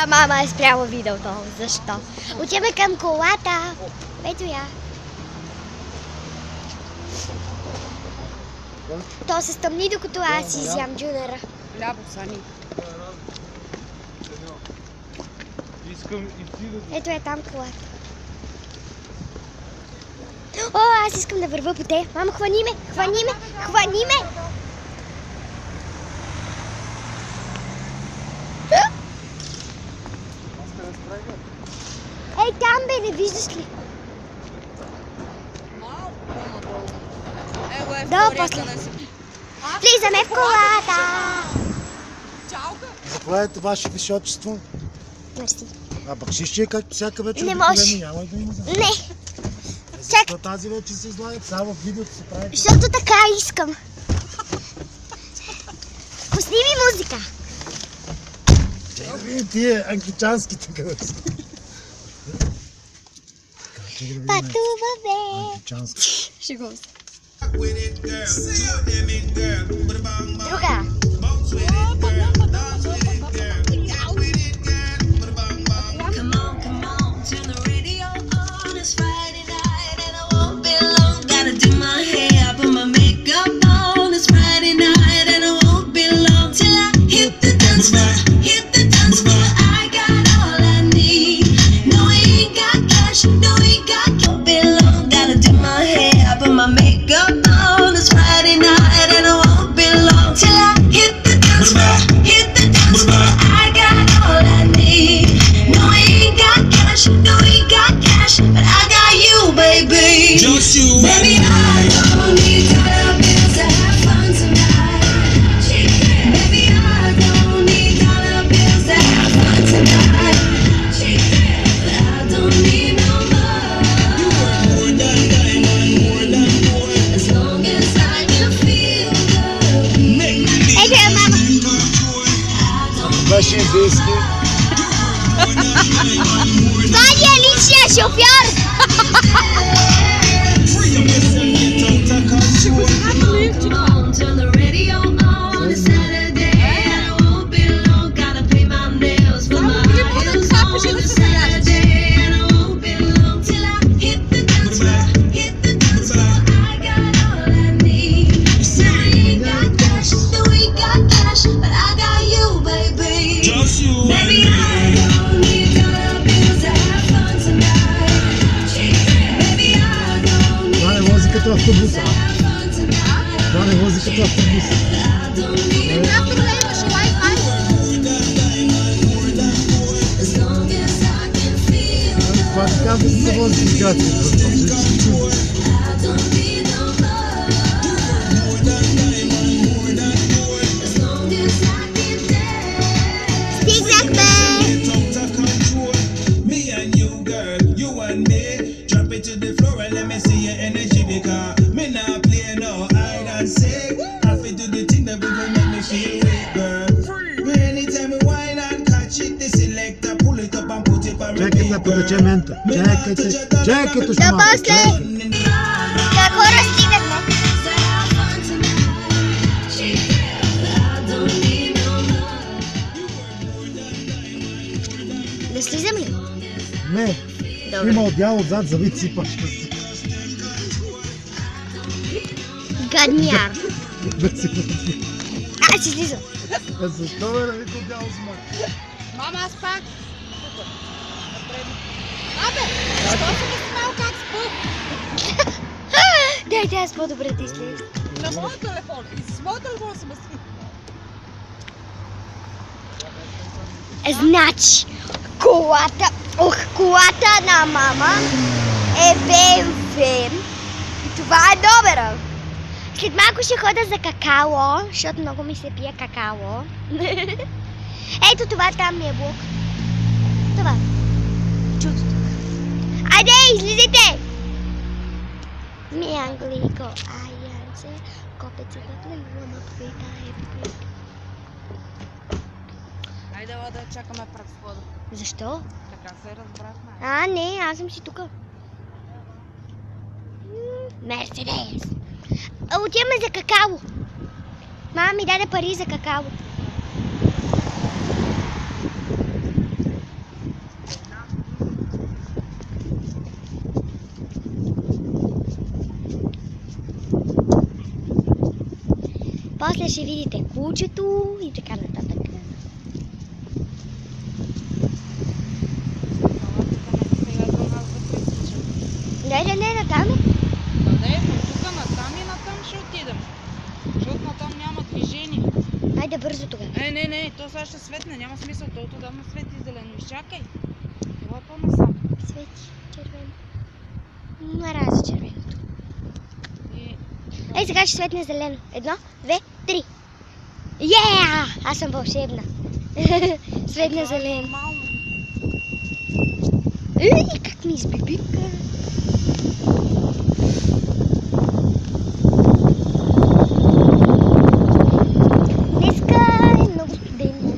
Мама е спряла видеото. Защо? Отиваме към колата. Ето я. То се стъмни, докато аз изям джунера. Ляво, Сани. Ето е там колата. О, аз искам да вървя по те. Мама, хвани ме, хвани ме, хвани ме! Ей, там бе, не виждаш ли? Малко по-надолу. Его е Да, вторията после. да се... Влизаме в колата! Чалка! Заповядайте, ваше височество. Мерси. А бакшиш е както всяка вечер. Не може. Няма и да има за. Не, Защо тази вечер се излагат? Само в видеото се прави. защото така искам. Пусни ми музика. Вие тия англичанските къде са. Пътуваме. Англичански. Шегувам се. Друга. Come on, turn the radio on. It's Friday night and I won't be long. Gotta do my hair, put my makeup on. It's Friday night and I won't be long till I hit the dance floor. Hit the dance floor. I got all I need. No, we ain't got cash. No, we got won't be long. Gotta do my hair, put my makeup on. It's Friday night and I won't be long till I hit the dance floor. Hit the dance floor. I got all I need. No, we ain't got cash. No, we got cash, but I got you, baby. Just you Baby, I don't need dollar bills to have fun tonight. Baby, I don't need dollar bills to have fun tonight. But I don't need no more. more than diamond, more than gold. As long as I can feel the beat. Make me Ето я, мама. control. I don't Ваши индийски. Това ни е личния шофьор. Free yourself, get out of control. come on, turn the radio on. It's Saturday and I won't be long. Gotta pay my nails for my heels on. It's Saturday and I won't be long till I hit the dance floor. Hit the dance floor. I got all I need. So we ain't got cash, no we got cash, but I got you, baby. Just you Baby, and I don't need dollar bills to have fun tonight. Baby, I don't need Това не вози като автобус, а? have fun tonight. Това не вози като автобус. I don't need as long as I can feel. Това така да се вози изградите. I don't need no more. As long as I can dance. Стигнахме. get out of control. Me and you, girl, you and me. Drop it to the floor and let me see your energy because me not play no hide and seek. I fit do the thing that will make me feel weak, girl. Anytime we whine and catch it, the selector pull it up and put it on Чакайте да repeat, подаче girl. мента. Чакайте. Чакайте, ще Да малко. после. Какво разстигнахме? To have fun tonight. I don't need no more. Да слизам ли? Не, Добре. има отдял отзад за вид си пачка. Гадняр. Да си пачка. Аз си слизам. Защо бе да вика отдял с мак? Мама, аз пак. Абе, защо си не снимал как спът? Дайте аз по-добре да излеза. На моя телефон. И с моя телефон съм снимал. Значи, колата на мама е BMW. И това е добра. След малко ще хода за какао, защото много ми се пие какао. Ето това там ми е блок. Това. Чудото. Айде, излизайте! Ми английко, аянце, копеца да плювам, апвика, епик. Айде, да чакаме пред входа. Защо? Така се разбрахме. А, не, аз съм си тука. Мерседес. Отиваме за какао. Мама ми даде пари за какао. после ще видите кучето и така нататък. Сега за нас да пресичам. Не, натам е. Не, тук натам и натам ще отидем. Защото натам няма движение. Айде бързо тогава. Не, то сега ще светне, няма смисъл, то отдавна свети зелено. Изчакай. Това по-насам. Свети червено. Мразя червеното. И... Ей, сега ще светне зелено. 1, 2, 3. Yeah! Аз съм вълшебна. Светне това е зелено. нормално. Ей, как ми избибика. Днеска е много студено.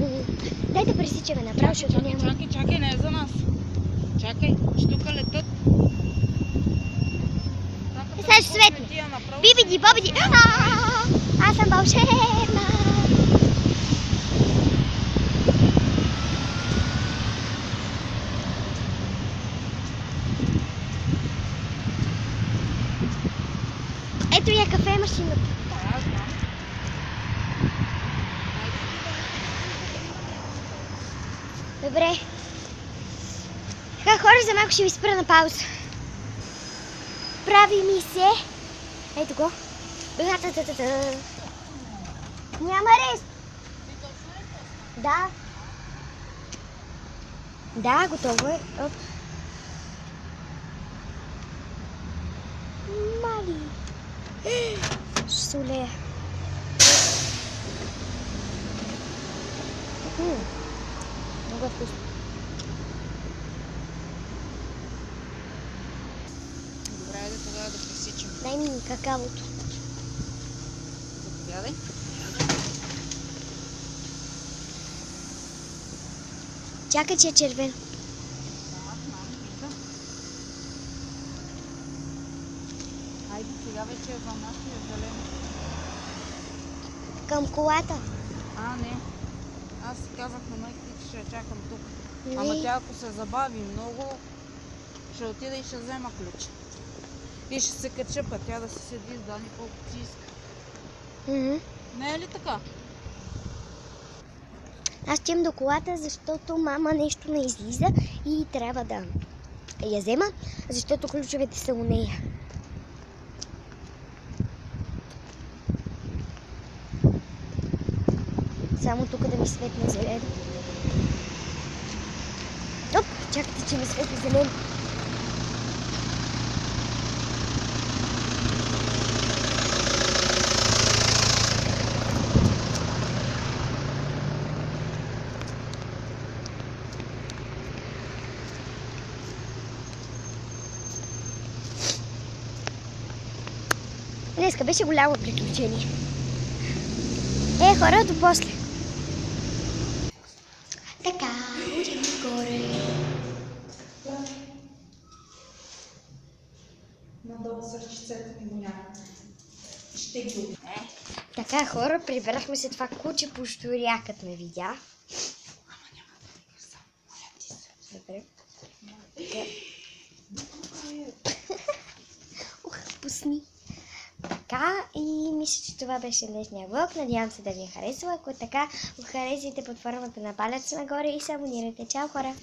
Дайте пресичаме направо, защото няма. Чакай, не е за нас. Чакай, ще тук летат. Сега ще светне. Бибиди, бобиди. Аз съм вълшебна. Ето я кафе машината. Добре. Така, хора, за малко ще ви спра на пауза. Прави ми се. Ето го. Та-та-та-та. Няма рез. Да. Да, готово е. Оп. Мали. Ще се улея. Много е вкусно. Добре, айде тогава да пресичам. Дай ми какавото. Заповядай. Чакай, че е червено. Айде сега вече е за нашия зелено. Към колата. Не. Аз си казах на майката, че ще я чакам тук. Не. Ама тя ако се забави много, ще отида и ще взема ключ. И ще се кача път, тя да се седи с Дани колкото си иска. Не е ли така? Аз отивам до колата, защото мама нещо не излиза и трябва да я взема, защото ключовете са у нея. Само тук да ми светне зелено. Оп, чакайте, че ми светне зелено. Днеска беше голямо приключение. Хора, до после. Така, отивам горе. Надолу с ръчицата ми го няма. Ще ги Така, хора, прибрахме се това куче, пощурякът ме видя. Ама няма да ми гърса. Моля ти се. Добре. Пусни. Така, и мисля, че това беше днешния влог. Надявам се да ви е харесало. Ако така, го харесайте под формата на палец нагоре и се абонирайте. Чао, хора!